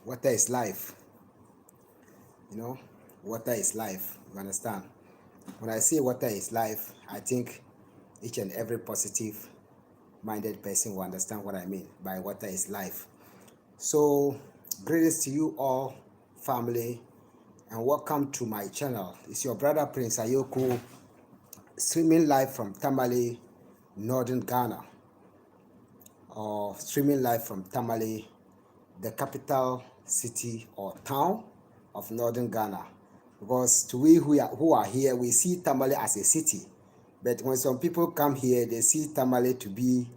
Water is life. You know, water is life. You understand? When I say water is life, I think each and every positive minded person will understand what I mean by water is life. So, greetings to you all, family, and welcome to my channel. It's your brother Prince Ayoku, streaming live from Tamale, Northern Ghana, or streaming live from Tamale, the capital city or town of Northern Ghana. Because to we who are here, we see Tamale as a city. But when some people come here, they see Tamale to be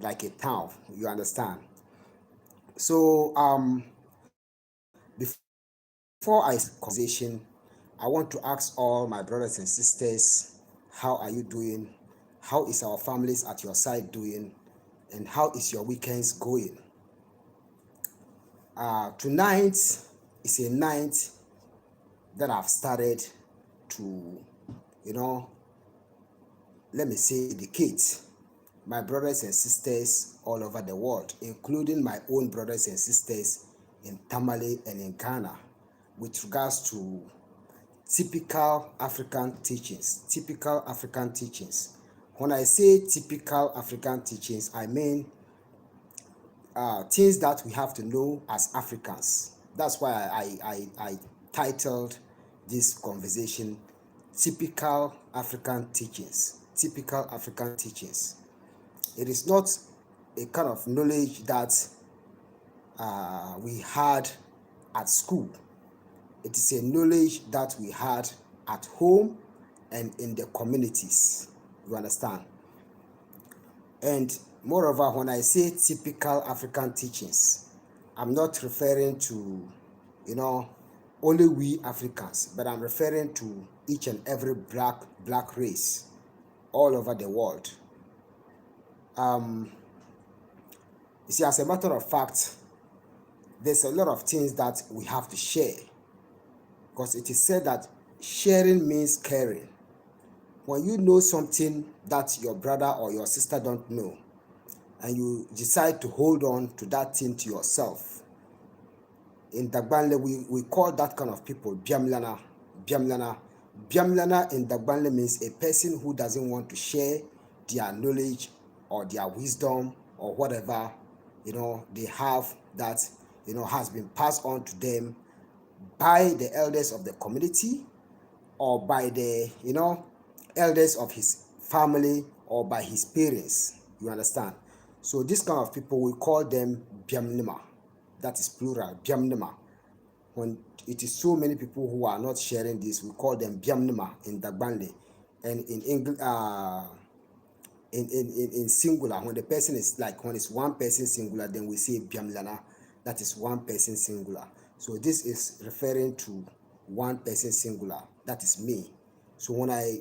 like a town. You understand? So before I conversation, I want to ask all my brothers and sisters, how are you doing? How is our families at your side doing? And how is your weekends going? Tonight is a night that I've started to, you know, let me say, educate my brothers and sisters all over the world, including my own brothers and sisters in Tamale and in Ghana, with regards to typical African teachings. Typical African teachings. When I say typical African teachings, I mean things that we have to know as Africans. That's why I titled this conversation Typical African Teachings. Typical African Teachings. It is not a kind of knowledge that we had at school. It is a knowledge that we had at home and in the communities. You understand? And moreover, when I say typical African teachings, I'm not referring to, you know, only we Africans, but I'm referring to each and every black race all over the world. You see, as a matter of fact, there's a lot of things that we have to share, because it is said that sharing means caring. When you know something that your brother or your sister don't know, and you decide to hold on to that thing to yourself, in Dagbanle, we call that kind of people Biamlana. Biamlana. Biamlana in Dagbanle means a person who doesn't want to share their knowledge or their wisdom or whatever, they have that, has been passed on to them by the elders of the community, or by the, elders of his family, or by his parents. You understand? So this kind of people, we call them Biamnima. That is plural, Biamnima. When it is so many people who are not sharing this, we call them Biamnima in Dagbanle. And in English, in singular, when the person is like, when it's one person singular, then we say Biamlana. That is one person singular. So this is referring to one person singular. That is me. So when I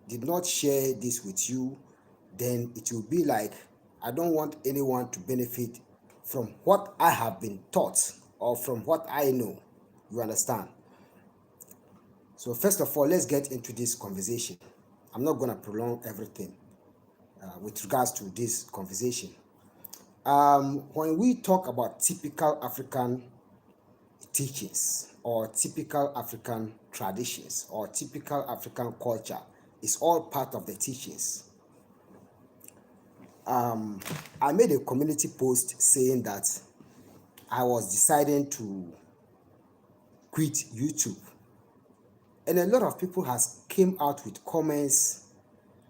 did not share this with you, then it will be like I don't want anyone to benefit from what I have been taught or from what I know. You understand? So first of all, let's get into this conversation. I'm not going to prolong everything with regards to this conversation. When we talk about typical African teachings or typical African traditions or typical African culture, it's all part of the teachings. I made a community post saying that I was deciding to quit YouTube, and a lot of people has came out with comments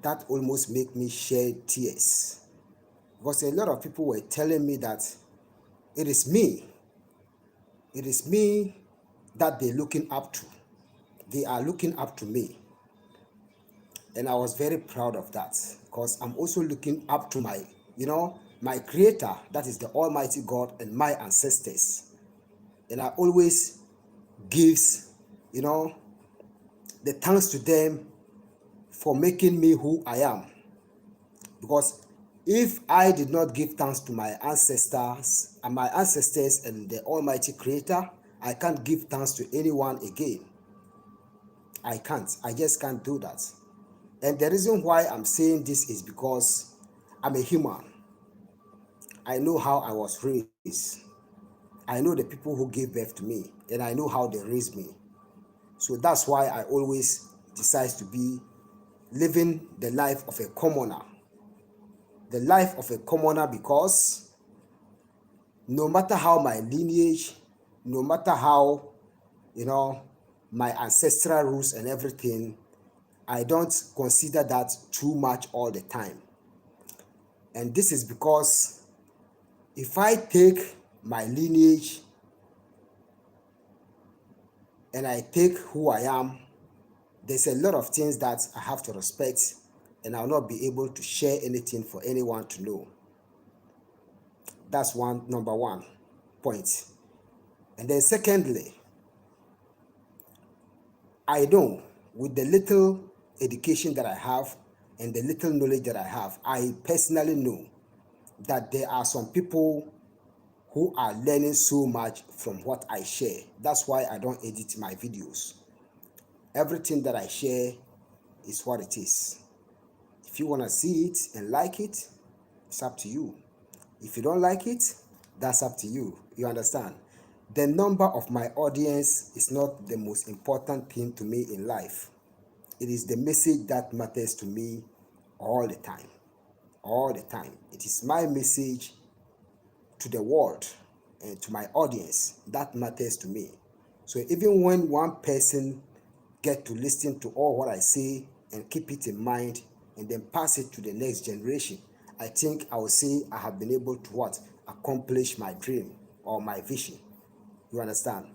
that almost make me shed tears, because a lot of people were telling me that it is me that they're looking up to. They are looking up to me, and I was very proud of that, because I'm also looking up to my, my creator, that is the Almighty God, and my ancestors. And I always gives, the thanks to them for making me who I am. Because if I did not give thanks to my ancestors and the Almighty Creator, I can't give thanks to anyone again. I can't. I just can't do that. And the reason why I'm saying this is because I'm a human. I know how I was raised. I know the people who gave birth to me, and I know how they raised me. So that's why I always decide to be living the life of a commoner. The life of a commoner, because no matter how my lineage, no matter how, you know, my ancestral roots and everything, I don't consider that too much all the time. And this is because if I take my lineage and I take who I am, there's a lot of things that I have to respect, and I'll not be able to share anything for anyone to know. That's number one point. And then secondly, I know with the little education that I have and the little knowledge that I have, I personally know that there are some people who are learning so much from what I share. That's why I don't edit my videos. Everything that I share is what it is. If you want to see it and like it, it's up to you. If you don't like it, that's up to you. You understand? The number of my audience is not the most important thing to me in life. It is the message that matters to me all the time. All the time. It is my message to the world and to my audience that matters to me. So even when one person get to listen to all what I say and keep it in mind and then pass it to the next generation, I think I will say I have been able to what? Accomplish my dream or my vision. You understand?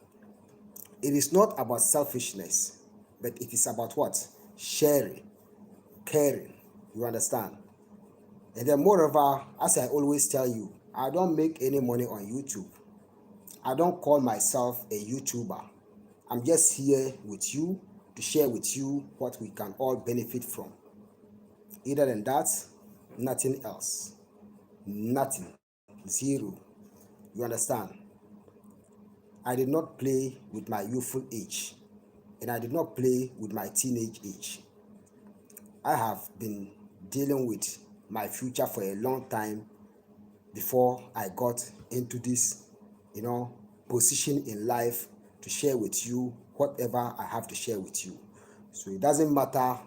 It is not about selfishness, but it is about what? Sharing, caring. You understand? And then moreover, as I always tell you, I don't make any money on YouTube. I don't call myself a YouTuber. I'm just here with you to share with you what we can all benefit from. Other than that, nothing else. Nothing. Zero. You understand? I did not play with my youthful age, and I did not play with my teenage age. I have been dealing with my future for a long time before I got into this, position in life to share with you whatever I have to share with you. So it doesn't matter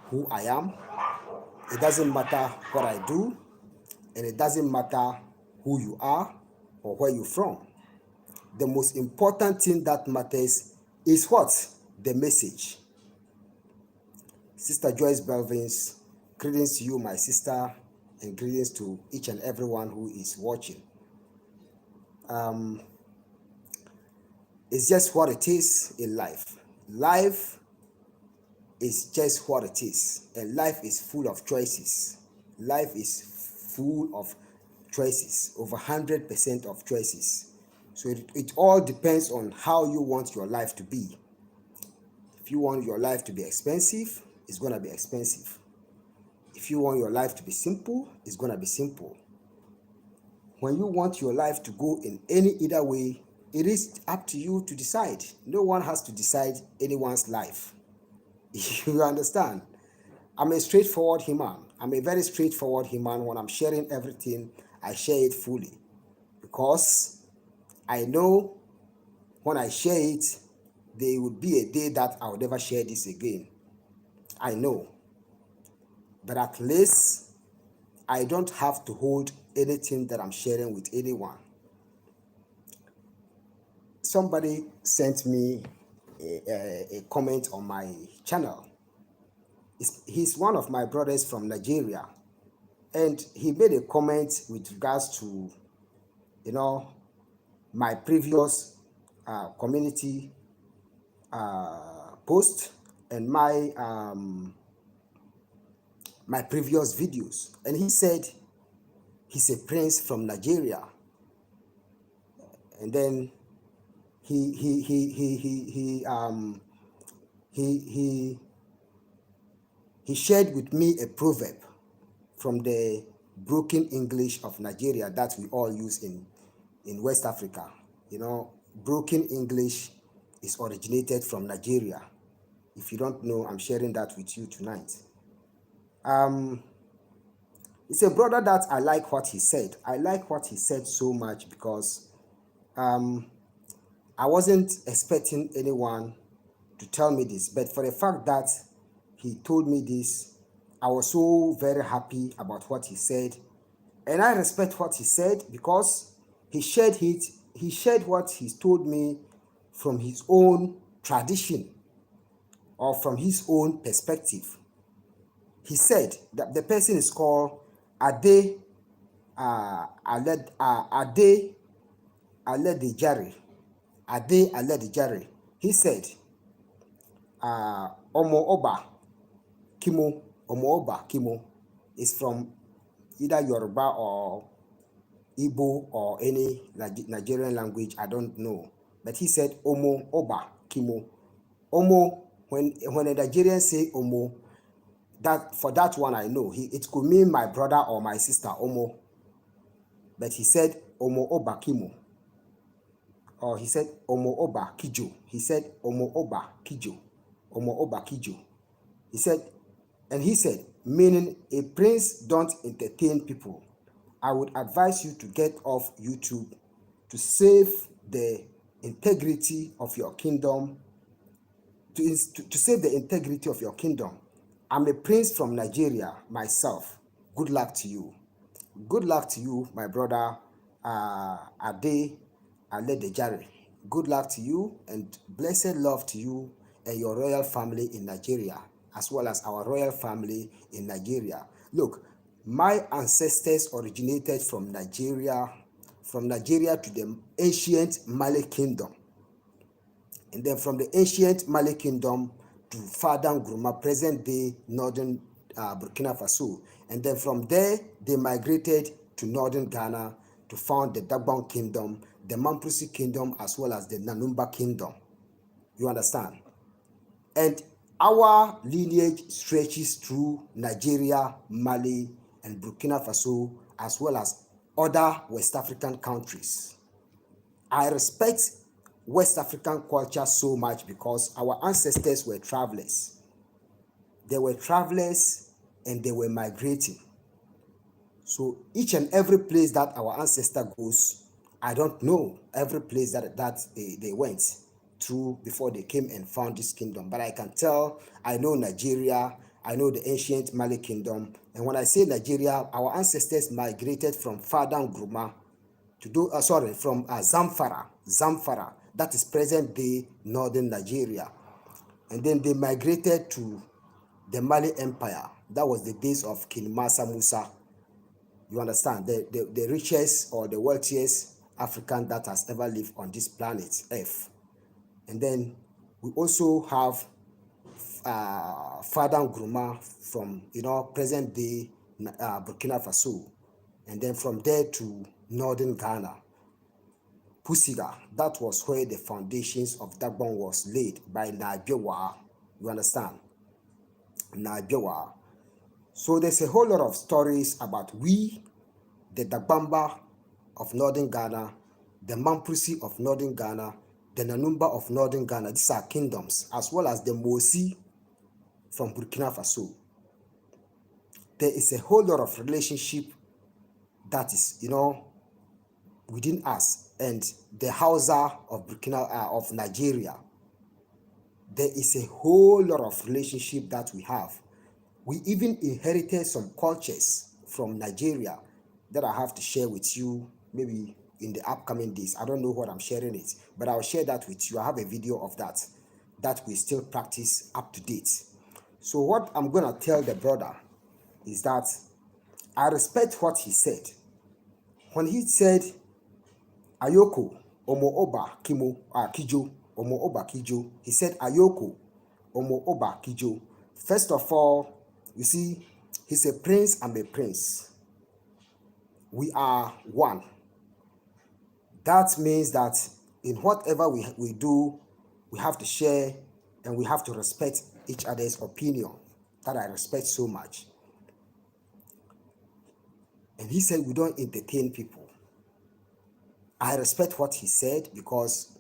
who I am, it doesn't matter what I do, and it doesn't matter who you are or where you're from. The most important thing that matters is what? The message. Sister Joyce Belvins, greetings to you, my sister, and greetings to each and everyone who is watching. It's just what it is in life. Life is just what it is, and life is full of choices. Life is full of choices, over 100% of choices. So it all depends on how you want your life to be. If you want your life to be expensive, it's going to be expensive. If you want your life to be simple, it's going to be simple. When you want your life to go in any either way, it is up to you to decide. No one has to decide anyone's life. You understand? I'm a straightforward human. I'm a very straightforward human. When I'm sharing everything, I share it fully. Because I know when I share it, there would be a day that I will never share this again. I know. But at least I don't have to hold anything that I'm sharing with anyone. Somebody sent me a comment on my channel. He's one of my brothers from Nigeria, and he made a comment with regards to, my previous community post and my previous videos, and he said he's a prince from Nigeria, and then he shared with me a proverb from the broken English of Nigeria that we all use in West Africa. Broken English is originated from Nigeria. If you don't know, I'm sharing that with you tonight. It's a brother that I like what he said. I like what he said so much because I wasn't expecting anyone to tell me this, but for the fact that he told me this, I was so very happy about what he said. And I respect what he said because he shared it, he shared what he's told me from his own tradition or from his own perspective. He said that the person is called Ade Ade Aledejare. Ade Aledejare. He said, Omo Oba Kimo, Omo Oba Kimo is from either Yoruba or Igbo or any Nigerian language, I don't know. But he said Omo Oba Kimo. Omo, when a Nigerian say Omo, that for that one I know, it could mean my brother or my sister Omo. But he said Omo Oba Kimo. Or he said Omo Oba Kijo. He said Omo Oba Kijo. Omo Oba Kijo. He said, meaning a prince don't entertain people. I would advise you to get off YouTube to save the integrity of your kingdom, to save the integrity of your kingdom. I'm a prince from Nigeria myself. Good luck to you. Good luck to you, my brother Ade Aledejare. Good luck to you and blessed love to you and your royal family in Nigeria, as well as our royal family in Nigeria. Look, my ancestors originated from Nigeria to the ancient Mali Kingdom. And then from the ancient Mali Kingdom to Fadam Gruma, present-day northern Burkina Faso. And then from there, they migrated to northern Ghana to found the Dagbon Kingdom, the Mamprusi Kingdom, as well as the Nanumba Kingdom. You understand? And our lineage stretches through Nigeria, Mali, and Burkina Faso, as well as other West African countries. I respect West African culture so much because our ancestors were travelers. They were travelers and they were migrating. So each and every place that our ancestor goes, I don't know every place that they went through before they came and found this kingdom. But I can tell, I know Nigeria, I know the ancient Mali Kingdom. And when I say Nigeria, our ancestors migrated from Fadam Gruma from Zamfara, that is present-day northern Nigeria. And then they migrated to the Mali Empire. That was the days of King Mansa Musa. You understand? The richest or the wealthiest African that has ever lived on this planet, Earth. And then we also have Fadam Gruma from, present-day Burkina Faso. And then from there to northern Ghana. Pusiga, that was where the foundations of Dagbon was laid by Nabewa. You understand? Nabewa. So there's a whole lot of stories about we, the Dagbamba of northern Ghana, the Mamprusi of northern Ghana, the Nanumba of northern Ghana. These are kingdoms, as well as the Mosi from Burkina Faso. There is a whole lot of relationship that is, within us and the Hausa of of Nigeria. There is a whole lot of relationship that we have. We even inherited some cultures from Nigeria that I have to share with you maybe in the upcoming days. I don't know what I'm sharing it, but I'll share that with you. I have a video of that we still practice up to date. So what I'm going to tell the brother is that I respect what he said. When he said, Ayoko, Omo Oba Kijo, Omo Oba Kijo, he said, Ayoko, Omo Oba Kijo. First of all, you see, he's a prince, I'm a prince. We are one. That means that in whatever we do, we have to share and we have to respect each other's opinion that I respect so much. And he said we don't entertain people. I respect what he said because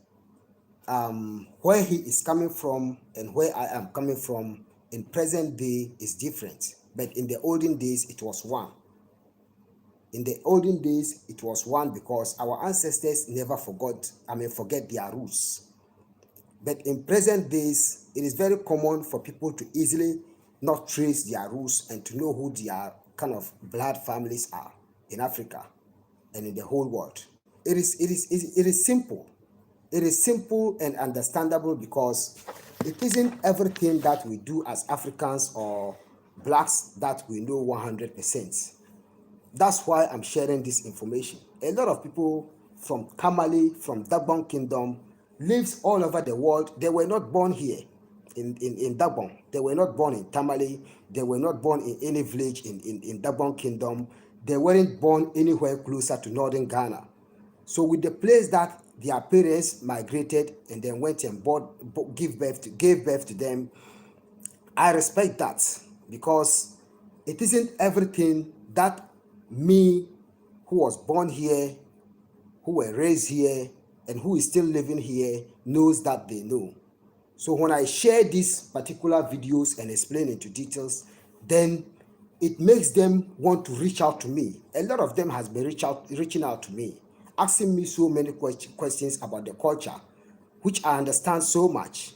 where he is coming from and where I am coming from in present day is different. But in the olden days, it was one. In the olden days, it was one because our ancestors never forget their roots. But in present days, it is very common for people to easily not trace their roots and to know who their kind of blood families are in Africa and in the whole world. It is simple. It is simple and understandable because it isn't everything that we do as Africans or blacks that we know 100%. That's why I'm sharing this information. A lot of people from Tamale, from Dagbon Kingdom, lives all over the world. They were not born here in Dagbon. They were not born in Tamale. They were not born in any village in Dagbon Kingdom. They weren't born anywhere closer to northern Ghana. So with the place that their parents migrated and then went and gave birth to them, I respect that because it isn't everything that me, who was born here, who were raised here, and who is still living here, knows that they know. So when I share these particular videos and explain into details, then it makes them want to reach out to me. A lot of them has been reaching out to me, asking me so many questions about the culture, which I understand so much,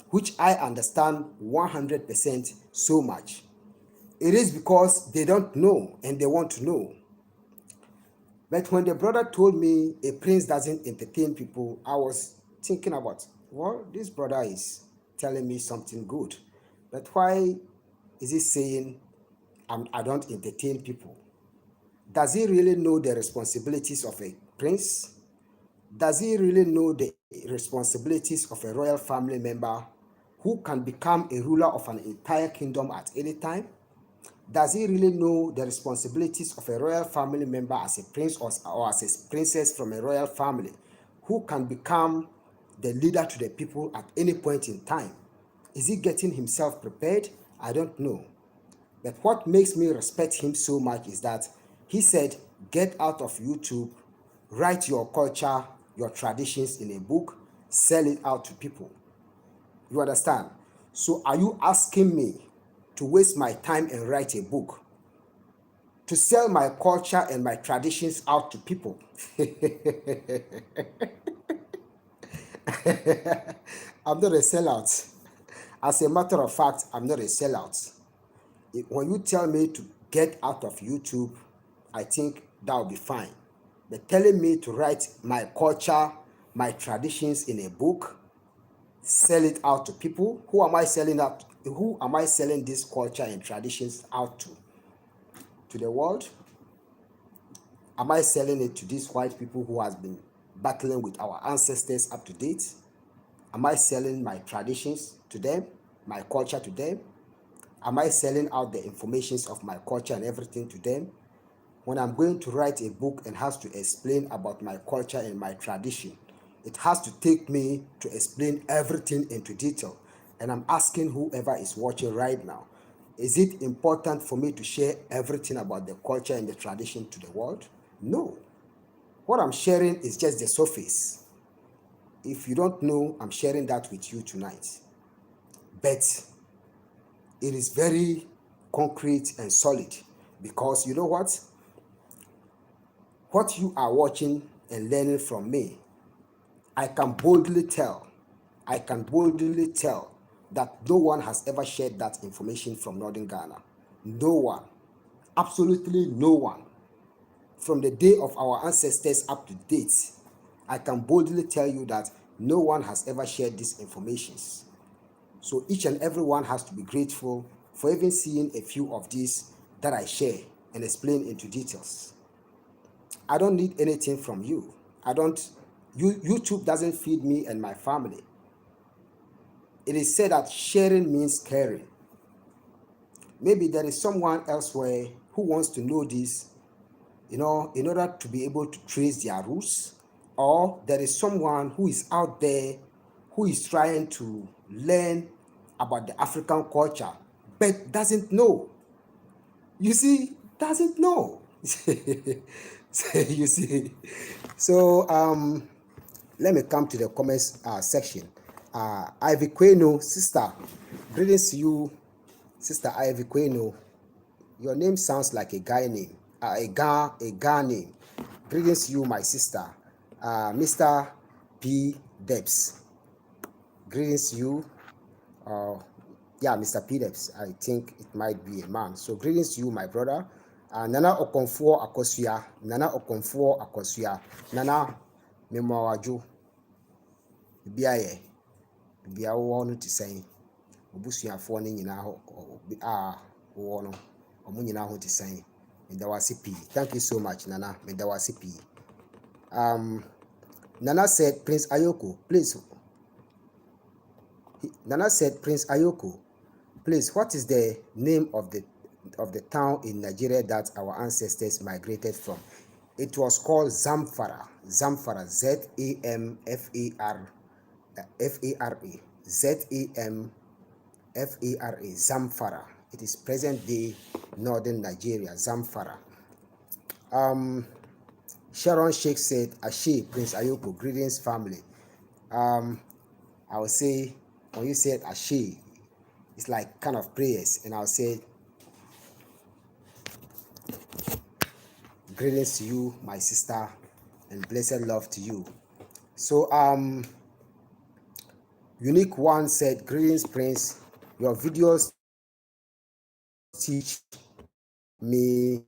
which I understand 100% so much. It is because they don't know and they want to know. But when the brother told me a prince doesn't entertain people, I was thinking about, well, this brother is telling me something good. But why is he saying I don't entertain people? Does he really know the responsibilities of a prince? Does he really know the responsibilities of a royal family member who can become a ruler of an entire kingdom at any time? Does he really know the responsibilities of a royal family member as a prince or as a princess from a royal family who can become the leader to the people at any point in time? Is he getting himself prepared? I don't know. But what makes me respect him so much is that he said, get out of YouTube, write your culture, your traditions in a book, sell it out to people. You understand? So are you asking me to waste my time and write a book to sell my culture and my traditions out to people? I'm not a sellout. As a matter of fact, I'm not a sellout. When you tell me to get out of YouTube, I think that will be fine. But telling me to write my culture, my traditions in a book, sell it out to people, who am I selling out? Who am I selling this culture and traditions out to? To the world? Am I selling it to these white people who has been battling with our ancestors up to date? Am I selling my traditions to them, my culture to them? Am I selling out the informations of my culture and everything to them? When I'm going to write a book and has to explain about my culture and my tradition, it has to take me to explain everything into detail. And I'm asking whoever is watching right now, is it important for me to share everything about the culture and the tradition to the world? No. What I'm sharing is just the surface. If you don't know, I'm sharing that with you tonight. But it is very concrete and solid because you know what? What you are watching and learning from me, I can boldly tell that no one has ever shared that information from Northern Ghana. No one. Absolutely no one. From the day of our ancestors up to date, I can boldly tell you that no one has ever shared these informations. So each and every one has to be grateful for even seeing a few of these that I share and explain into details. I don't need anything from you. YouTube doesn't feed me and my family. It is said that sharing means caring. Maybe there is someone elsewhere who wants to know this, in order to be able to trace their roots, or there is someone who is out there who is trying to learn about the African culture but doesn't know. You see, doesn't know. You see. So let me come to the comments section. Ivy Queno, sister, greetings to you, sister Ivy Queno. Your name sounds like a guy name. a Ga name. Greetings you, my sister, Mr. P. Debs. Greetings you. Yeah, Mr. P. Debs. I think it might be a man. So greetings you, my brother. Nana Okonfo Akosua. Nana Okonfo Akosua. Nana Memawaju. Biaye. Bia wo no te sɛn. Obusuafoɔ no nyinaa ho wo no. Omo nyinaa ho te sɛn. Medawase P. Thank you so much, Nana. Medawase P. Nana said, Prince Ayoko, please. Nana said, Prince Ayoko, please, what is the name of the town in Nigeria that our ancestors migrated from? It was called Zamfara. Zamfara, Z-A-M-F-A-R-A. Z-A-M-F-A-R-A. Zamfara. It is present-day northern Nigeria. Zamfara. Sharon Sheikh said, Ashe, Prince Ayoko, greetings, family. I would say, when you said Ashe, it's like kind of prayers, and I'll say, greetings to you, my sister, and blessed love to you. So, Unique One said, greetings, Prince. Your videos teach me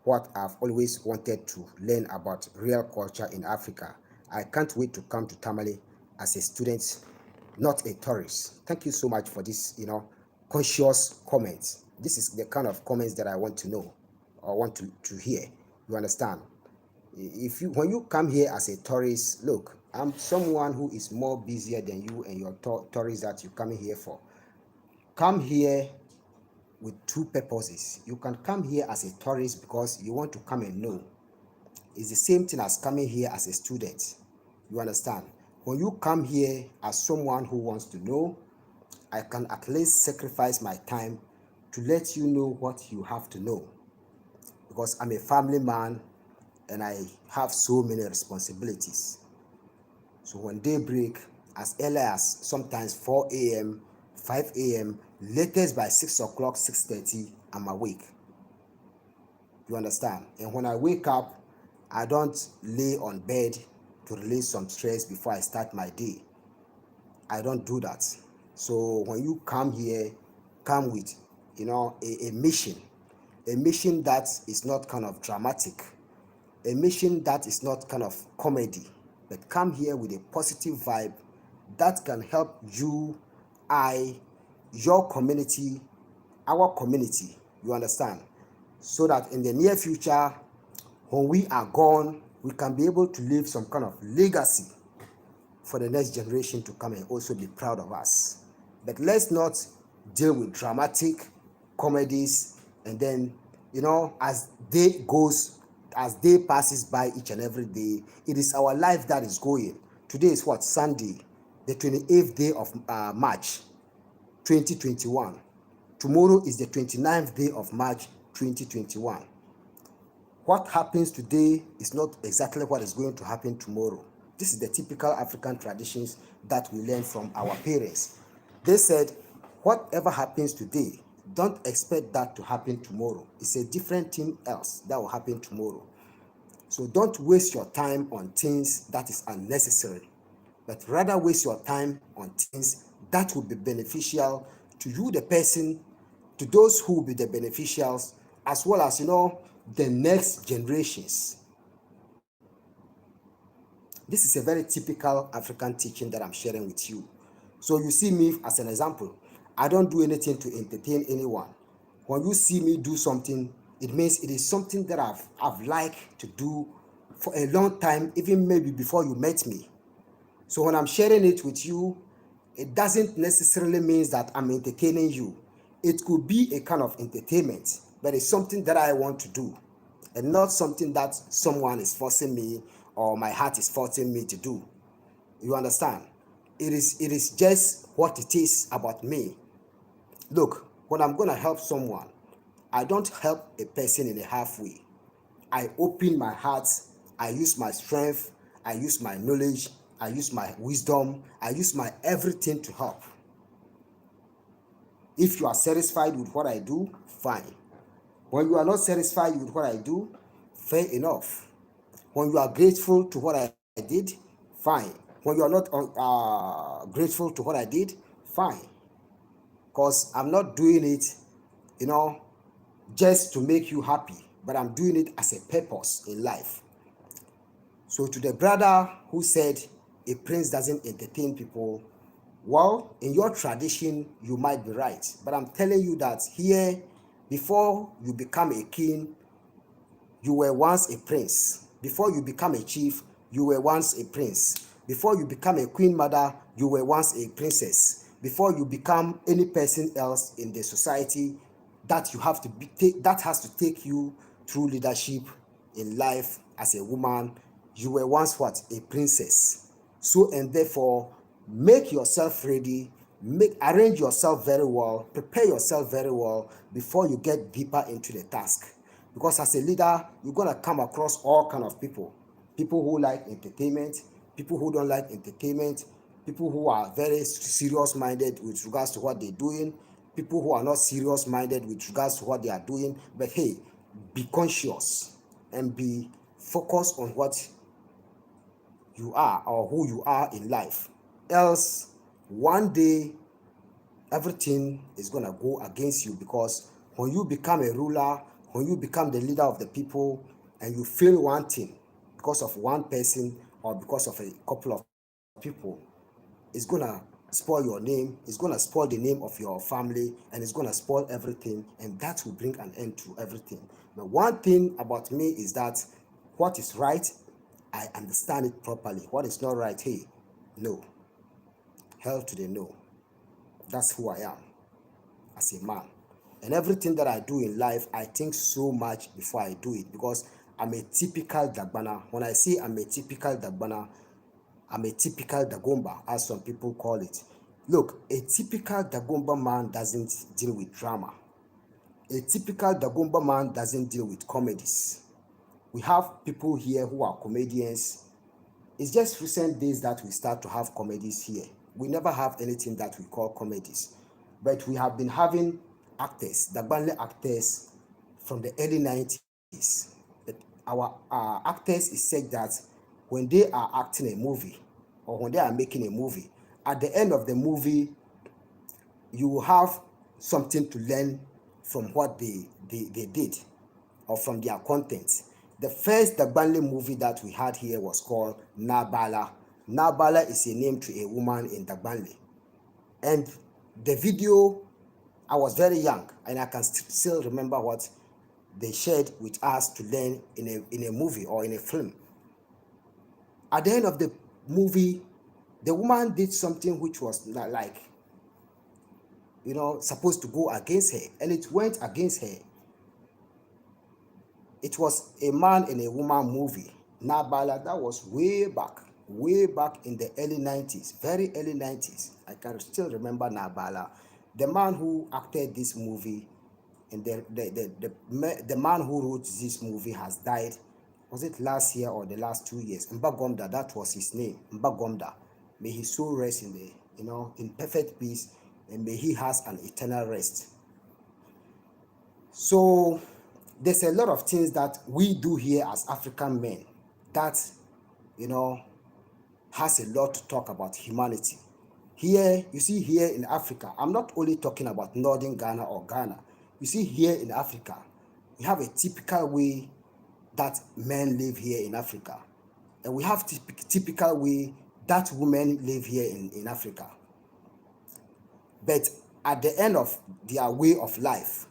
what I've always wanted to learn about real culture in Africa. I can't wait to come to Tamale as a student, not a tourist. Thank you so much for this, conscious comments. This is the kind of comments that I want to know or want to hear. You understand? When you come here as a tourist, look, I'm someone who is more busier than you and your tourists that you're coming here for. Come here with two purposes. You can come here as a tourist because you want to come and know. It's the same thing as coming here as a student. You understand? When you come here as someone who wants to know, I can at least sacrifice my time to let you know what you have to know. Because I'm a family man and I have so many responsibilities. So when day break, as early as sometimes 4 a.m., 5 a.m., latest by 6 o'clock, 6:30, I'm awake. You understand? And when I wake up, I don't lay on bed to release some stress before I start my day. I don't do that. So when you come here, come with, a mission that is not kind of dramatic, a mission that is not kind of comedy, but come here with a positive vibe that can help you, your community, our community, you understand? So that in the near future, when we are gone, we can be able to leave some kind of legacy for the next generation to come and also be proud of us. But let's not deal with dramatic comedies and then, as day passes by each and every day, it is our life that is going. Today is what? Sunday, the 28th day of March, 2021. Tomorrow is the 29th day of March, 2021. What happens today is not exactly what is going to happen tomorrow. This is the typical African traditions that we learn from our parents. They said, whatever happens today, don't expect that to happen tomorrow. It's a different thing else that will happen tomorrow. So don't waste your time on things that is unnecessary, but rather waste your time on things that will be beneficial to you, the person, to those who will be the beneficials, as well as, the next generations. This is a very typical African teaching that I'm sharing with you. So you see me as an example. I don't do anything to entertain anyone. When you see me do something, it means it is something that I've liked to do for a long time, even maybe before you met me. So when I'm sharing it with you, it doesn't necessarily mean that I'm entertaining you. It could be a kind of entertainment, but it's something that I want to do, and not something that someone is forcing me or my heart is forcing me to do. You understand? It is just what it is about me. Look, when I'm going to help someone, I don't help a person in a halfway. I open my heart, I use my strength, I use my knowledge, I use my wisdom, I use my everything to help. If you are satisfied with what I do, fine. When you are not satisfied with what I do, fair enough. When you are grateful to what I did, fine. When you are not grateful to what I did, fine. Because I'm not doing it, you know, just to make you happy, but I'm doing it as a purpose in life. So to the brother who said a prince doesn't entertain people, well, in your tradition, you might be right. But I'm telling you that here, before you become a king, you were once a prince. Before you become a chief, you were once a prince. Before you become a queen mother, you were once a princess. Before you become any person else in the society, that you have to be that has to take you through leadership in life as a woman, you were once what? A princess. So and therefore, make yourself ready, arrange yourself very well, prepare yourself very well before you get deeper into the task. Because as a leader, you're gonna come across all kind of people. People who like entertainment, people who don't like entertainment, people who are very serious minded with regards to what they're doing, people who are not serious minded with regards to what they are doing. But hey, be conscious and be focused on what you are or who you are in life. Else, one day, everything is going to go against you, because when you become a ruler, when you become the leader of the people, and you feel one thing because of one person or because of a couple of people, it's going to spoil your name, it's going to spoil the name of your family, and it's going to spoil everything, and that will bring an end to everything. But one thing about me is that what is right, I understand it properly. What is not right, hey, no. Hell to the no. That's who I am as a man. And everything that I do in life, I think so much before I do it, because I'm a typical Dagbana. When I say I'm a typical Dagbana, I'm a typical Dagomba, as some people call it. Look, a typical Dagomba man doesn't deal with drama. A typical Dagomba man doesn't deal with comedies. We have people here who are comedians. It's just recent days that we start to have comedies here. We never have anything that we call comedies. But we have been having actors, Dagbale actors from the early 90s. Our actors is said that when they are acting a movie or when they are making a movie, at the end of the movie, you will have something to learn from what they did or from their content. The first Dagbale movie that we had here was called Nabala. Nabala is a name to a woman in Dagbale. And the video, I was very young and I can still remember what they shared with us to learn in a movie or in a film. At the end of the movie, the woman did something which was like, supposed to go against her, and it went against her. It was a man and a woman movie, Nabala. That was way back in the early 90s, very early 90s. I can still remember Nabala. The man who acted this movie and the man who wrote this movie has died. Was it last year or the last 2 years? Mbagomda, that was his name, Mbagomda. May his soul rest in in perfect peace, and may he has an eternal rest. So there's a lot of things that we do here as African men that has a lot to talk about humanity. Here, you see, here in Africa, I'm not only talking about northern Ghana or Ghana. You see, here in Africa, we have a typical way that men live here in Africa, and we have typical way that women live here in Africa. But at the end of their way of life,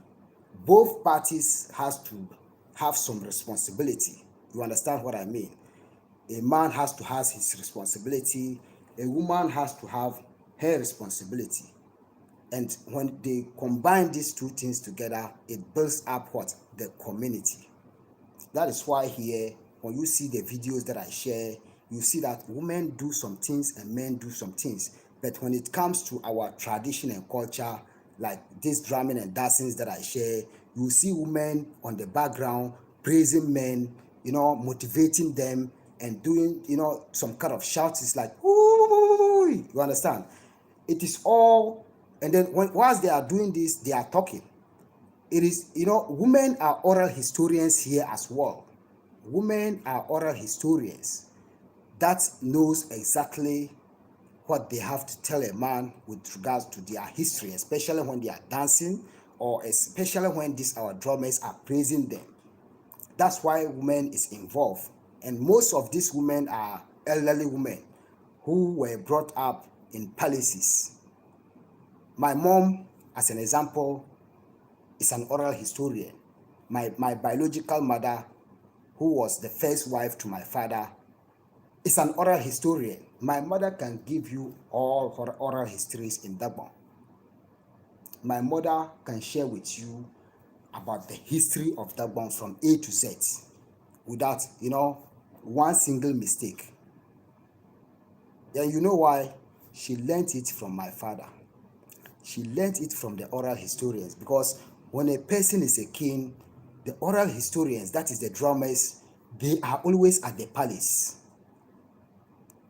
both parties has to have some responsibility. You understand what I mean? A man has to have his responsibility. A woman has to have her responsibility. And when they combine these two things together, it builds up what? The community. That is why here, when you see the videos that I share, you see that women do some things and men do some things. But when it comes to our tradition and culture, like this drumming and dancing that I share, you see women on the background praising men, motivating them and doing, some kind of shouts. It's like, ooh, you understand? It is all, and then whilst they are doing this, they are talking. it is, women are oral historians here as well. Women are oral historians that knows exactly what they have to tell a man with regards to their history, especially when they are dancing, or especially when these our drummers are praising them. That's why women is involved. And most of these women are elderly women who were brought up in palaces. My mom, as an example, is an oral historian. My biological mother, who was the first wife to my father, is an oral historian. My mother can give you all her oral histories in Dagbon. My mother can share with you about the history of Dagbon from A to Z without, one single mistake. And you know why? She learned it from my father. She learned it from the oral historians, because when a person is a king, the oral historians, that is the drummers, they are always at the palace.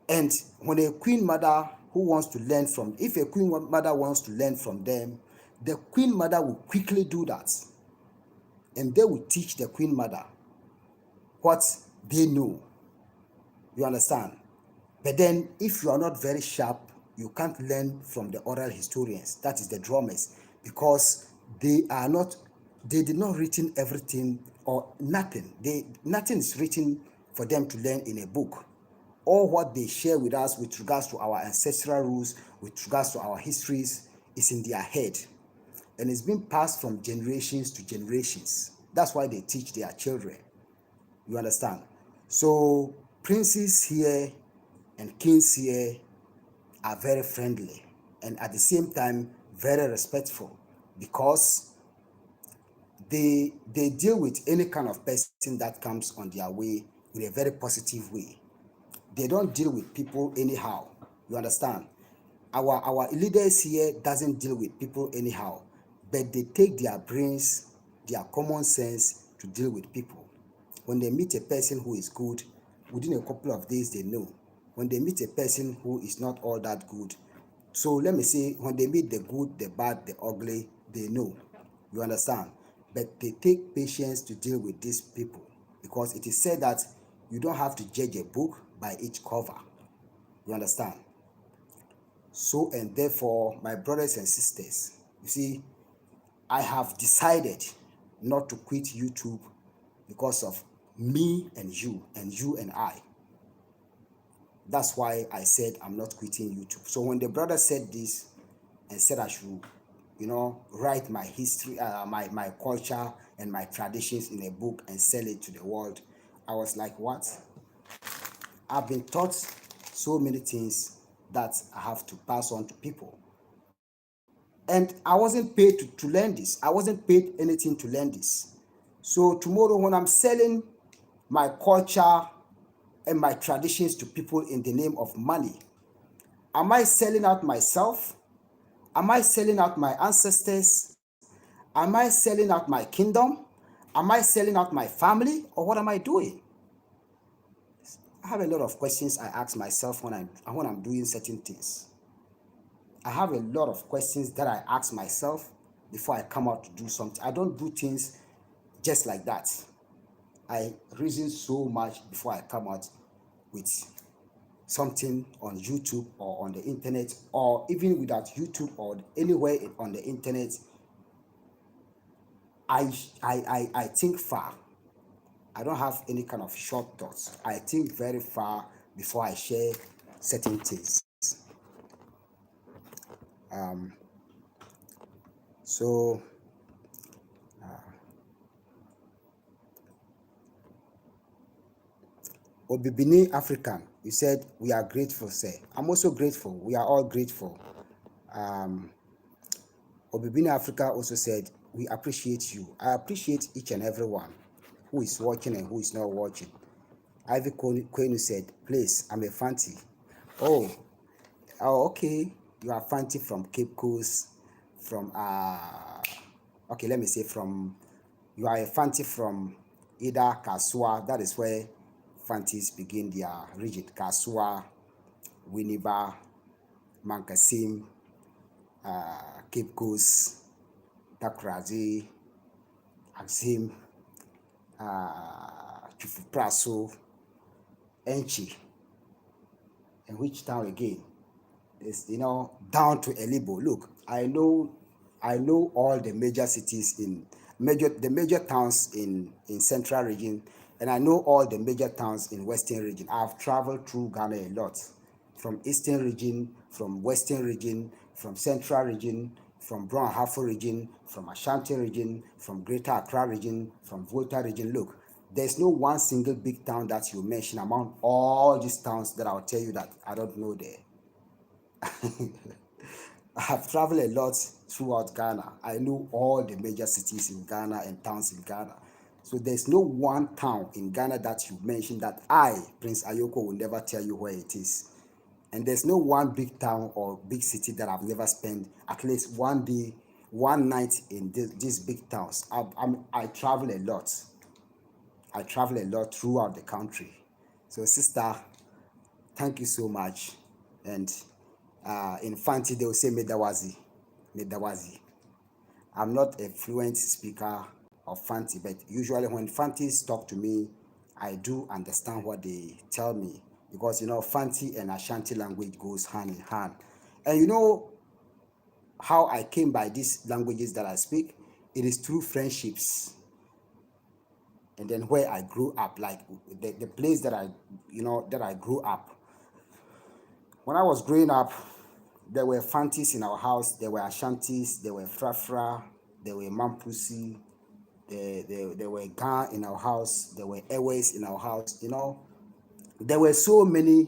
And when a queen mother who wants to learn from, if a queen mother wants to learn from them, the queen mother will quickly do that. And they will teach the queen mother what they know. You understand? But then if you are not very sharp, you can't learn from the oral historians, that is the drummers, because they did not written everything or nothing. Nothing is written for them to learn in a book. All what they share with us with regards to our ancestral rules, with regards to our histories, is in their head. And it's been passed from generations to generations. That's why they teach their children. You understand? So princes here and kings here are very friendly, and at the same time very respectful, because they deal with any kind of person that comes on their way with a very positive way. They don't deal with people anyhow. You understand? Our leaders here doesn't deal with people anyhow, but they take their brains, their common sense to deal with people. When they meet a person who is good, within a couple of days they know. When they meet a person who is not all that good, so let me say, when they meet the good, the bad, the ugly, they know. You understand? But they take patience to deal with these people, because it is said that you don't have to judge a book by its cover. You understand? So, and therefore, my brothers and sisters, you see, I have decided not to quit YouTube because of me and you and I. That's why I said I'm not quitting YouTube. So when the brother said this and said I should, write my history, my culture and my traditions in a book and sell it to the world, I was like, what? I've been taught so many things that I have to pass on to people. And I wasn't paid to learn this. I wasn't paid anything to learn this. So tomorrow when I'm selling my culture and my traditions to people in the name of money, am I selling out myself? Am I selling out my ancestors? Am I selling out my kingdom? Am I selling out my family? Or what am I doing? I have a lot of questions I ask myself when I'm doing certain things. I have a lot of questions that I ask myself before I come out to do something. I don't do things just like that. I reason so much before I come out with something on YouTube or on the internet, or even without YouTube or anywhere on the internet. I think far. I don't have any kind of short thoughts. I think very far before I share certain things. So Obibini African, you said we are grateful, sir. I'm also grateful. We are all grateful. Obibini Africa also said, we appreciate you. I appreciate each and every one who is watching and who is not watching. Ivy Kwenu said, please, I'm a Fanti. Oh, okay. You are Fanti from Cape Coast, from, okay, let me say you are a Fanti from either Kasua, that is where Fantis begin their region. Kasua, Winneba, Mankasim, Cape Coast, Takrazi, Axim, Chufu Praso, Enchi, and which town again? It's, down to Elibo. Look, I know all the major cities in the major towns in central region, and I know all the major towns in western region. I've traveled through Ghana a lot, from eastern region, from western region, from central region, from Brown Ahafo region, from Ashanti region, from Greater Accra region, from Volta region. Look, there's no one single big town that you mention among all these towns that I'll tell you that I don't know there. I have traveled a lot throughout Ghana. I know all the major cities in Ghana and towns in Ghana. So there's no one town in Ghana that you mentioned that I, Prince Ayoko, will never tell you where it is. And there's no one big town or big city that I've never spent at least one day, one night in these big towns. I travel a lot. I travel a lot throughout the country. So, sister, thank you so much. And in Fanti, they will say Medawazi. Medawazi. I'm not a fluent speaker of Fanti, but usually when Fantis talk to me, I do understand what they tell me, because Fanti and Ashanti language goes hand in hand. And you know how I came by these languages that I speak? It is through friendships. And then where I grew up, like the place that I grew up. When I was growing up, there were Fantis in our house, there were Ashantis, there were Frafra, there were Mampusi, there were Ga in our house, there were Eways in our house. There were so many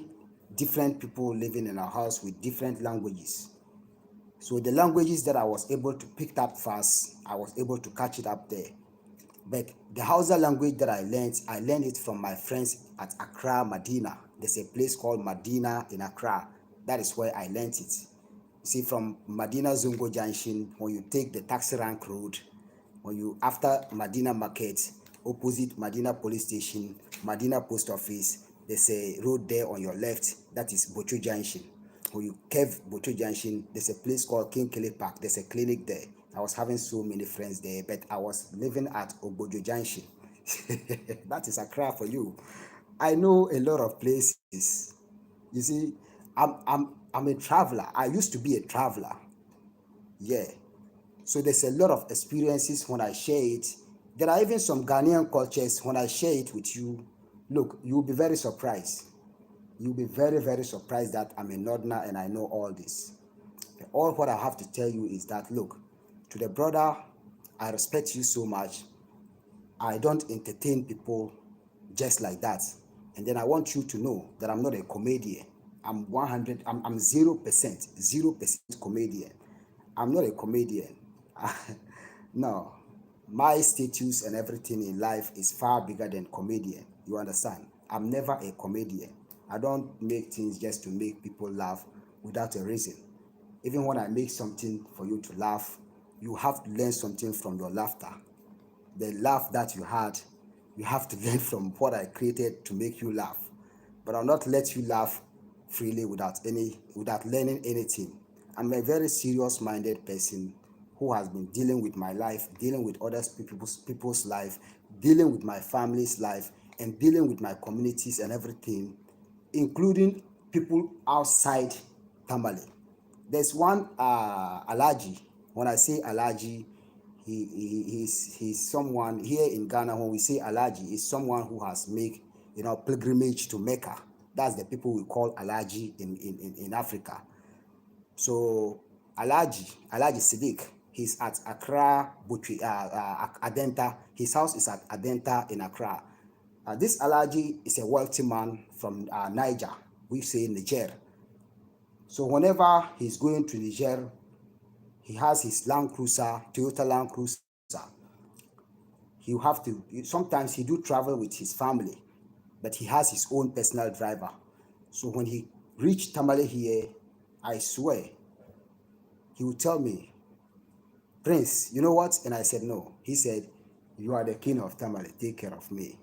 different people living in our house with different languages. So the languages that I was able to pick up fast, I was able to catch it up there. But the Hausa language that I learned it from my friends at Accra, Medina. There's a place called Medina in Accra. That is where I learned it. You see, from Medina Zongo Junction, when you take the taxi rank road, after Medina Market, opposite Medina Police Station, Medina Post Office, there's a road there on your left, that is Bocho Junction. When you curve Bocho Junction, there's a place called King Kelly Park. There's a clinic there. I was having so many friends there, but I was living at Obojo Junction. That is Accra for you. I know a lot of places. You see, I'm a traveler. I used to be a traveler. Yeah. So there's a lot of experiences when I share it. There are even some Ghanaian cultures when I share it with you. Look, you'll be very surprised. You'll be very, very surprised that I'm a Northerner and I know all this. All what I have to tell you is that, look, to the brother, I respect you so much. I don't entertain people just like that. And then I want you to know that I'm not a comedian. I'm 100, I'm 0% comedian. I'm not a comedian. No, my status and everything in life is far bigger than comedian. You understand? I'm never a comedian. I don't make things just to make people laugh without a reason. Even when I make something for you to laugh, you have to learn something from your laughter. The laugh that you had, you have to learn from what I created to make you laugh. But I'll not let you laugh freely without learning anything. I'm a very serious-minded person who has been dealing with my life, dealing with other people's life, dealing with my family's life, and dealing with my communities and everything, including people outside Tamale. There's one Alaji. When I say Alaji, he's someone here in Ghana. When we say Alaji, is someone who has made pilgrimage to Mecca. That's the people we call Alaji in Africa. So Alaji Siddiq, he's at Accra, Adenta. His house is at Adenta in Accra. This Alaji is a wealthy man from Niger. We say Niger. So whenever he's going to Niger, he has his Land Cruiser, Toyota Land Cruiser. Sometimes he do travel with his family, but he has his own personal driver. So when he reached Tamale here, I swear, he would tell me, Prince, you know what? And I said, no. He said, you are the king of Tamale, take care of me.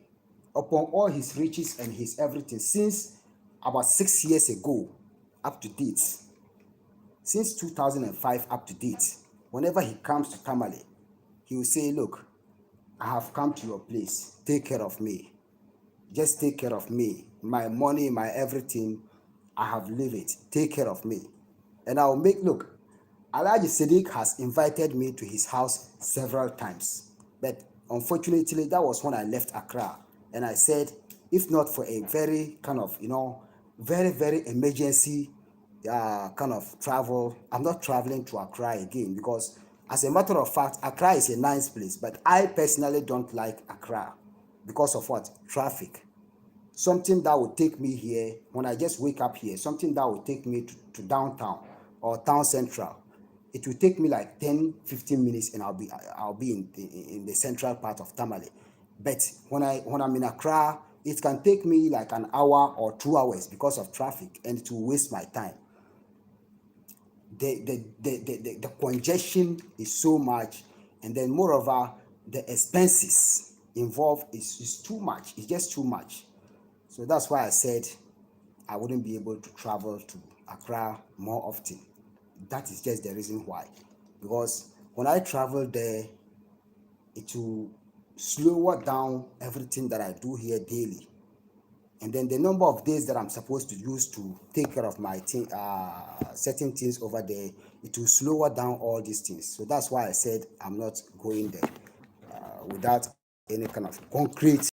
Upon all his riches and his everything, since about 6 years ago, up to date, since 2005 up to date, whenever he comes to Tamale, he will say, look, I have come to your place. Take care of me. Just take care of me. My money, my everything, I have leave it. Take care of me. And I'll make, look, Alhaji Sadiq has invited me to his house several times. But unfortunately, that was when I left Accra. And I said, if not for a very kind of, very, very emergency kind of travel, I'm not traveling to Accra again, because as a matter of fact, Accra is a nice place, but I personally don't like Accra because of what? Traffic. Something that would take me here, when I just wake up here, something that would take me to downtown or town central, it will take me like 10-15 minutes, and I'll be in the central part of Tamale. But when I'm in Accra, it can take me like an hour or 2 hours because of traffic, and it will waste my time. The congestion is so much, and then moreover, the expenses involved is too much. It's just too much. So that's why I said I wouldn't be able to travel to Accra more often. That is just the reason why. Because when I travel there, it will slow down everything that I do here daily. And then the number of days that I'm supposed to use to take care of my certain things over there, it will slow down all these things. So that's why I said I'm not going there without any kind of concrete.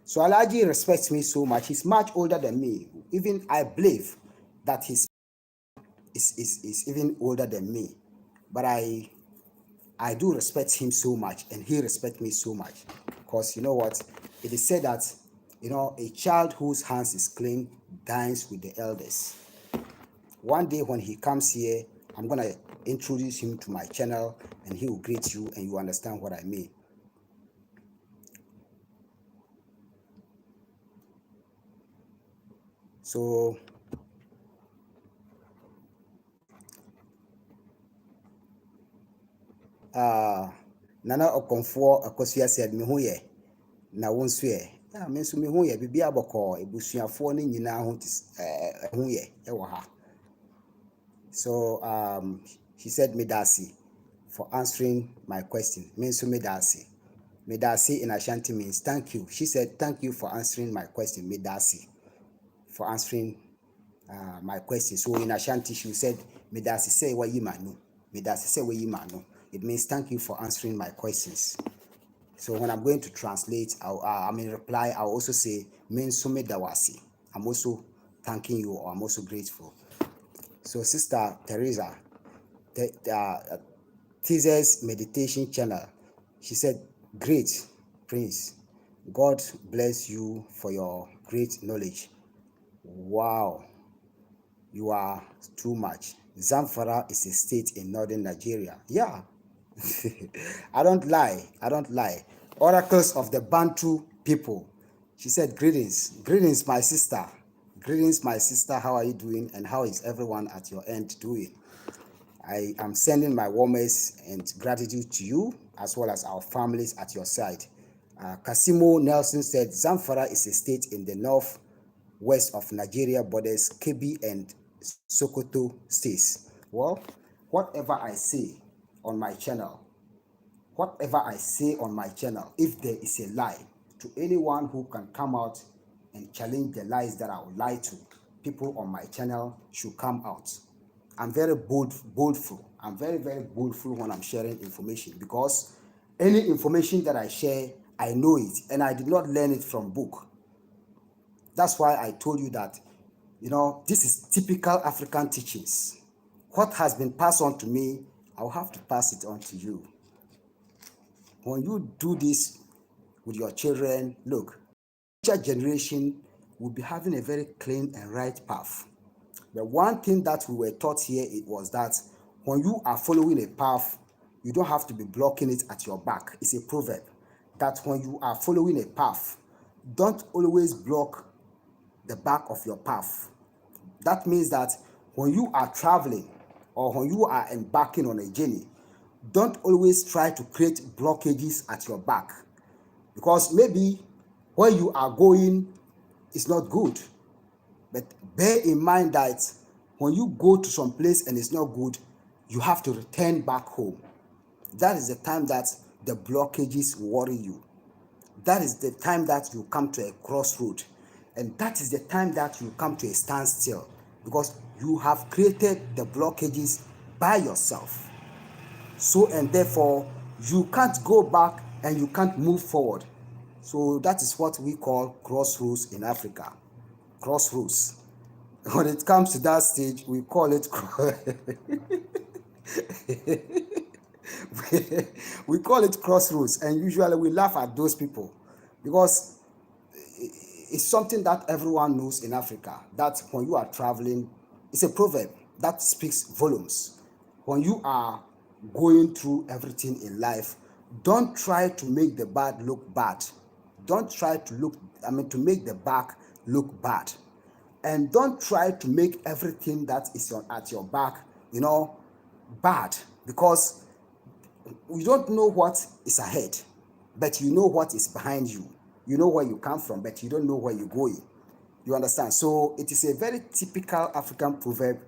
So Alhaji respects me so much. He's much older than me. Even I believe that he's is even older than me. But I do respect him so much, and he respects me so much. Because you know what? It is said that, a child whose hands is clean dines with the elders. One day when he comes here, I'm going to introduce him to my channel, and he will greet you, and you understand what I mean. So Nana Okonfo Akosua said, "Me ho ye na wo nso ye." Yeah, me nso me ho ye bibia abɔkɔ ebusuafoɔ ne nyinaa ho ye ɛwɔ ha. So she said, "Medasi," for answering my question. Me nso Medasi. Medasi in Ashanti means thank you. She said, "Thank you for answering my question." Medasi for answering my question. So in Ashanti, she said, "Medasi say what you manu." Medasi say what you manu. It means thank you for answering my questions. So when I'm going to translate, reply, I'll also say, "Mensume dawasi." I'm also thanking you, or I'm also grateful. So Sister Teresa, Teaser's meditation channel, she said, "Great, Prince. God bless you for your great knowledge. Wow, you are too much. Zamfara is a state in northern Nigeria." Yeah. I don't lie. Oracles of the Bantu people. She said, greetings, my sister. Greetings, my sister. How are you doing? And how is everyone at your end doing? I am sending my warmest and gratitude to you, as well as our families at your side. Kasimo Nelson said, Zamfara is a state in the northwest of Nigeria, borders Kebbi and Sokoto states. Well, whatever I say on my channel, if there is a lie, to anyone who can come out and challenge the lies that I will lie to, people on my channel should come out. I'm very boldful. I'm very, very boldful when I'm sharing information, because any information that I share, I know it, and I did not learn it from book. That's why I told you that, this is typical African teachings. What has been passed on to me, I'll have to pass it on to you. When you do this with your children, look, future generation will be having a very clean and right path. The one thing that we were taught here, it was that when you are following a path, you don't have to be blocking it at your back. It's a proverb that when you are following a path, don't always block the back of your path. That means that when you are traveling or when you are embarking on a journey, don't always try to create blockages at your back, because maybe where you are going is not good. But bear in mind that when you go to some place and it's not good, you have to return back home. That is the time that the blockages worry you. That is the time that you come to a crossroad, and that is the time that you come to a standstill, because you have created the blockages by yourself. So, and therefore you can't go back and you can't move forward. So that is what we call crossroads in Africa. Crossroads. When it comes to that stage, we call it we call it crossroads, and usually we laugh at those people, because it's something that everyone knows in Africa, that when you are traveling, it's a proverb that speaks volumes. When you are going through everything in life, don't try to make the bad look bad. Don't try to make the back look bad. And don't try to make everything that is at your back, bad, because you don't know what is ahead, but you know what is behind you. You know where you come from, but you don't know where you're going. You understand? So it is a very typical African proverb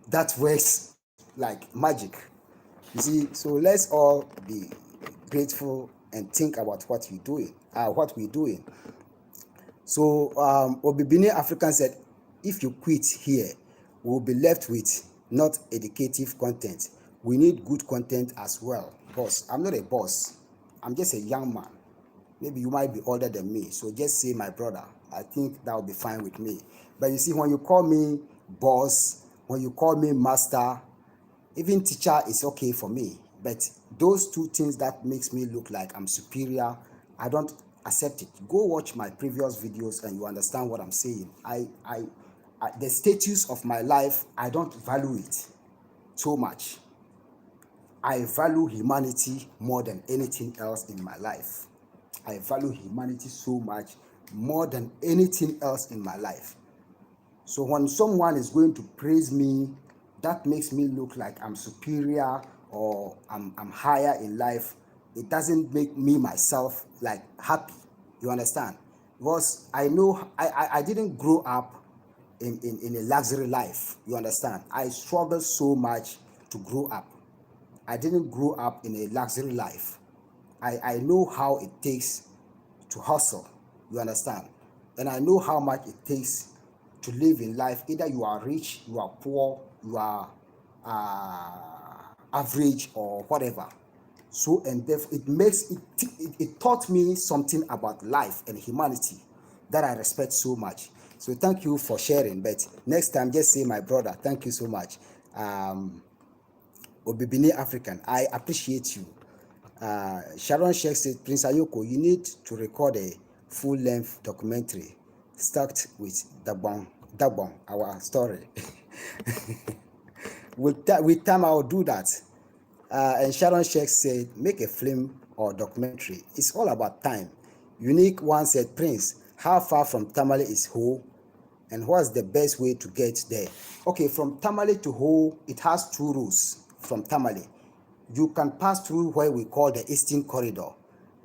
that works like magic. You see, so let's all be grateful and think about what we're doing. So Obibini African said, if you quit here, we'll be left with not educative content. We need good content as well. Boss, I'm not a boss. I'm just a young man. Maybe you might be older than me, so just say my brother. I think that will be fine with me. But you see, when you call me boss, when you call me master, even teacher is okay for me. But those two things that makes me look like I'm superior, I don't accept it. Go watch my previous videos and you understand what I'm saying. The status of my life, I don't value it so much. I value humanity more than anything else in my life. I value humanity so much more than anything else in my life. So when someone is going to praise me, that makes me look like I'm superior or I'm higher in life. It doesn't make me myself like happy. You understand? Because I know I didn't grow up in a luxury life. You understand? I struggled so much to grow up. I didn't grow up in a luxury life. I know how it takes to hustle. You understand? And I know how much it takes to live in life. Either you are rich, you are poor, you are average or whatever. So, and therefore it taught me something about life and humanity that I respect so much. So thank you for sharing. But next time, just say my brother. Thank you so much. Obibini African, I appreciate you. Sharon Sheikh said, Prince Ayoko, you need to record a full-length documentary start with Dagbon, our story. with time, I will do that. And Sharon Sheikh said, make a film or documentary. It's all about time. Unique One said, Prince, how far from Tamale is Ho? And what's the best way to get there? Okay, from Tamale to Ho, it has two routes from Tamale. You can pass through where we call the Eastern Corridor.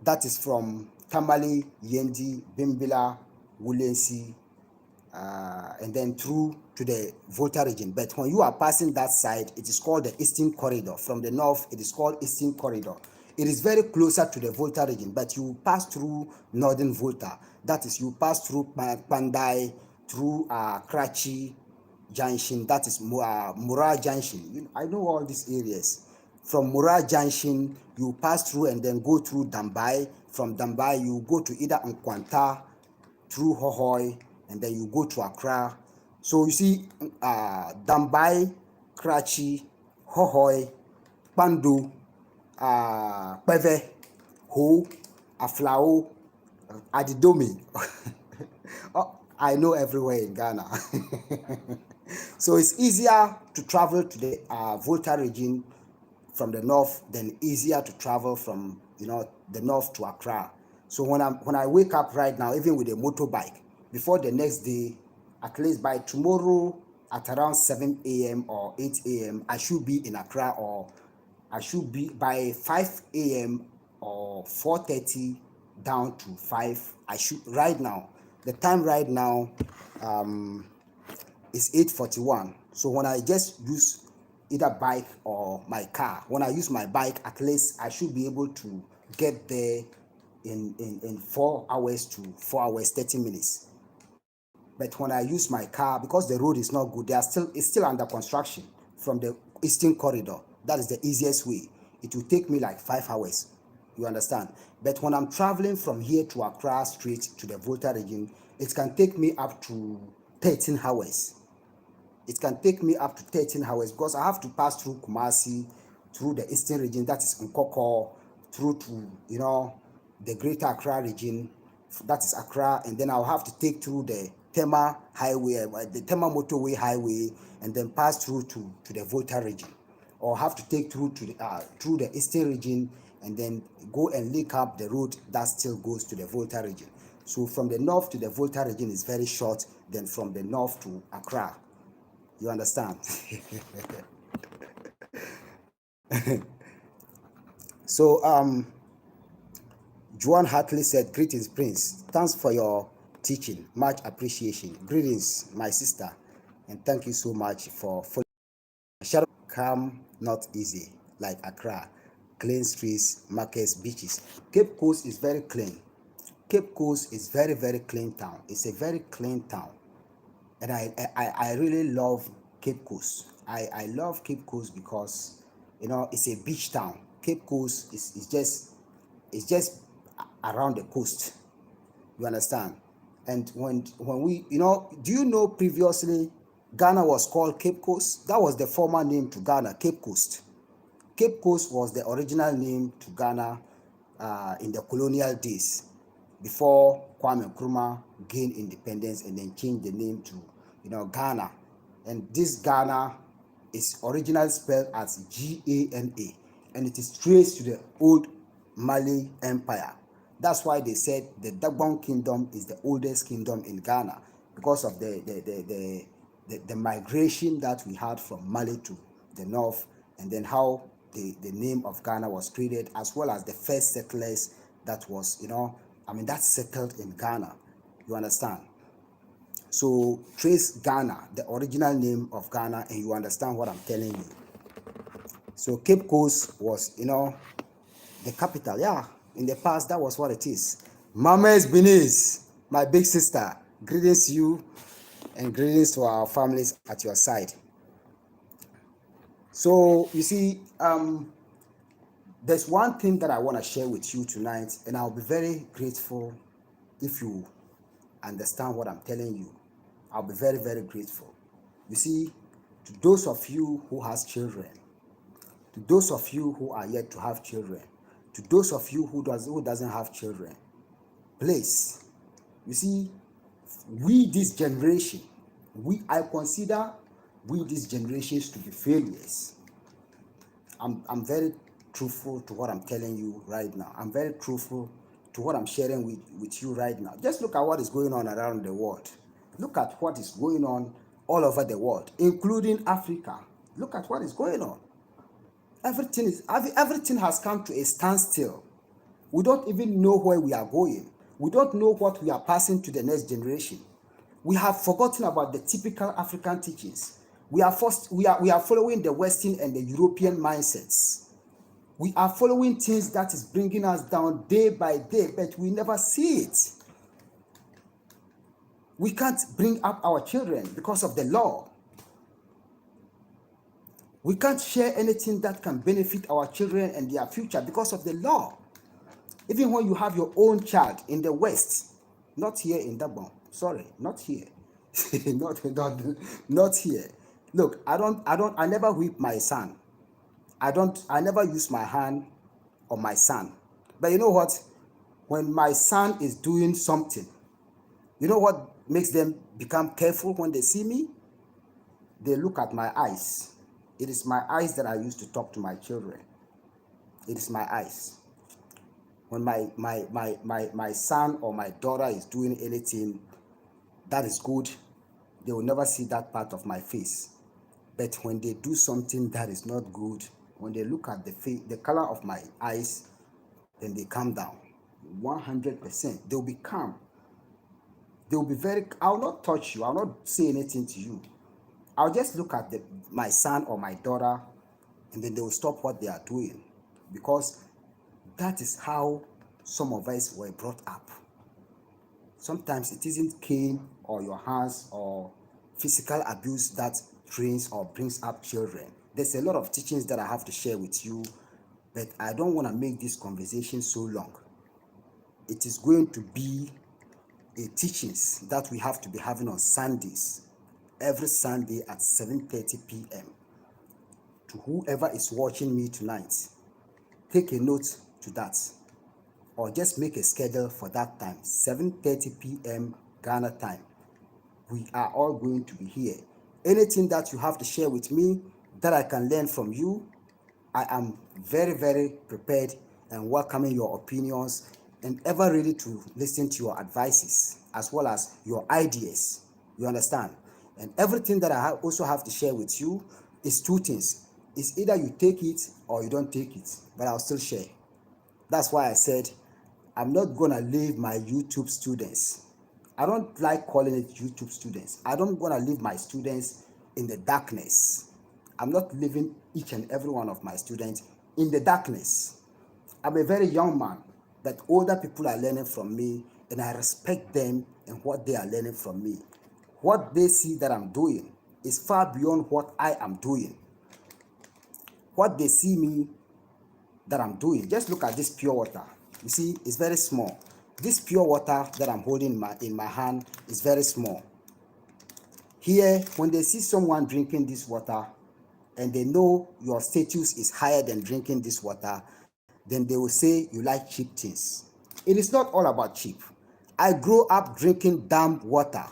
That is from Tamale, Yendi, Bimbila, Wulensi, and then through to the Volta region. But when you are passing that side, it is called the Eastern Corridor. From the north, it is called Eastern Corridor. It is very closer to the Volta region, but you pass through Northern Volta. That is, you pass through Pandai, through Karachi Junction, that is Murad Junction. I know all these areas. From Murad Junction, you pass through and then go through Dambai. From Dambai, you go to either Nkwanta, through Hohoi, and then you go to Accra. So you see, Dambai, Karachi, Hohoi, Pando, Peve, Ho, Aflao, Adidomi. Oh, I know everywhere in Ghana. So it's easier to travel to the Volta region from the north than easier to travel from the north to Accra. So when I wake up right now, even with a motorbike, before the next day, at least by tomorrow at around 7 a.m. or 8 a.m., I should be in Accra, or I should be by 5 a.m. or 4:30 down to 5. I should right now. The time right now is 8:41. So when I just use either bike or my car, when I use my bike, at least I should be able to get there in 4 hours to 4 hours 30 minutes. But when I use my car, because the road is not good, it's still under construction from the Eastern Corridor. That is the easiest way. It will take me like 5 hours. You understand? But when I'm traveling from here to Accra straight to the Volta region, it can take me up to 13 hours. It can take me up to 13 hours because I have to pass through Kumasi, through the Eastern region, that is Nkoko, through to, the Greater Accra region, that is Accra, and then I'll have to take through the Tema Highway, the Tema Motorway Highway, and then pass through to the Volta region, or have to take through the Eastern region, and then go and link up the road that still goes to the Volta region. So from the north to the Volta region is very short, then from the north to Accra. You understand? So Juan Hartley said, "Greetings, Prince. Thanks for your teaching. Much appreciation. Greetings, my sister, and thank you so much for following. Shadow calm, not easy, like Accra. Clean streets, markets, beaches. Cape Coast is very clean. Cape Coast is very, very clean town. It's a very clean town, and I really love Cape Coast. I love Cape Coast because it's a beach town. Cape Coast is just around the coast. You understand? And when we, do you know previously Ghana was called Cape Coast? That was the former name to Ghana, Cape Coast. Cape Coast was the original name to Ghana in the colonial days, before Kwame Nkrumah gained independence and then changed the name to Ghana. And this Ghana is originally spelled as Ghana, and it is traced to the old Mali Empire. That's why they said the Dagbon Kingdom is the oldest kingdom in Ghana, because of the migration that we had from Mali to the north, and then how the name of Ghana was created, as well as the first settlers that was, that settled in Ghana. You understand? So trace Ghana, the original name of Ghana, and you understand what I'm telling you. So Cape Coast was, the capital. Yeah, in the past, that was what it is. Mama Benis, my big sister, greetings to you and greetings to our families at your side. So you see, there's one thing that I want to share with you tonight, and I'll be very grateful if you understand what I'm telling you. I'll be very, very grateful. You see, to those of you who has children, to those of you who are yet to have children, to those of you who doesn't have children, please, you see, we this generation, I consider we these generations to be failures. I'm very truthful to what I'm telling you right now. I'm very truthful to what I'm sharing with you right now. Just look at what is going on around the world. Look at what is going on all over the world, including Africa. Look at what is going on. Everything has come to a standstill. We don't even know where we are going. We don't know what we are passing to the next generation. We have forgotten about the typical African teachings. We are following the Western and the European mindsets. We are following things that is bringing us down day by day, but we never see it. We can't bring up our children because of the law. We can't share anything that can benefit our children and their future because of the law. Even when you have your own child in the West, not here in Dabon, sorry, not here, not here. Look, I never whip my son. I never use my hand on my son. But you know what? When my son is doing something, you know what makes them become careful when they see me? They look at my eyes. It is my eyes that I use to talk to my children. It is my eyes. When my son or my daughter is doing anything that is good, they will never see that part of my face. But when they do something that is not good, when they look at the color of my eyes, then they calm down. 100%. They'll be calm. They'll be I'll not touch you. I'll not say anything to you. I'll just look at my son or my daughter, and then they will stop what they are doing, because That is how some of us were brought up. Sometimes it isn't cane or your hands or physical abuse that trains or brings up children. There's a lot of teachings that I have to share with you, but I don't want to make this conversation so long. It is going to be a teachings that we have to be having on Sundays, every Sunday at 7:30 p.m. To whoever is watching me tonight, take a note to that, or just make a schedule for that time, 7:30 p.m. Ghana time. We are all going to be here. Anything that you have to share with me that I can learn from you, I am very, very prepared and welcoming your opinions and ever ready to listen to your advices as well as your ideas. You understand? And everything that I also have to share with you is two things. It's either you take it or you don't take it, but I'll still share. That's why I said I'm not gonna leave my YouTube students. I don't like calling it YouTube students. I don't wanna leave my students in the darkness. I'm not leaving each and every one of my students in the darkness. I'm a very young man, but older people are learning from me, and I respect them and what they are learning from me. What they see that I'm doing is far beyond what I am doing. What they see me that I'm doing, just look at this pure water. You see, it's very small. This pure water that I'm holding in my hand is very small. Here, when they see someone drinking this water and they know your status is higher than drinking this water, then they will say you like cheap things. It is not all about cheap. I grew up drinking damn water.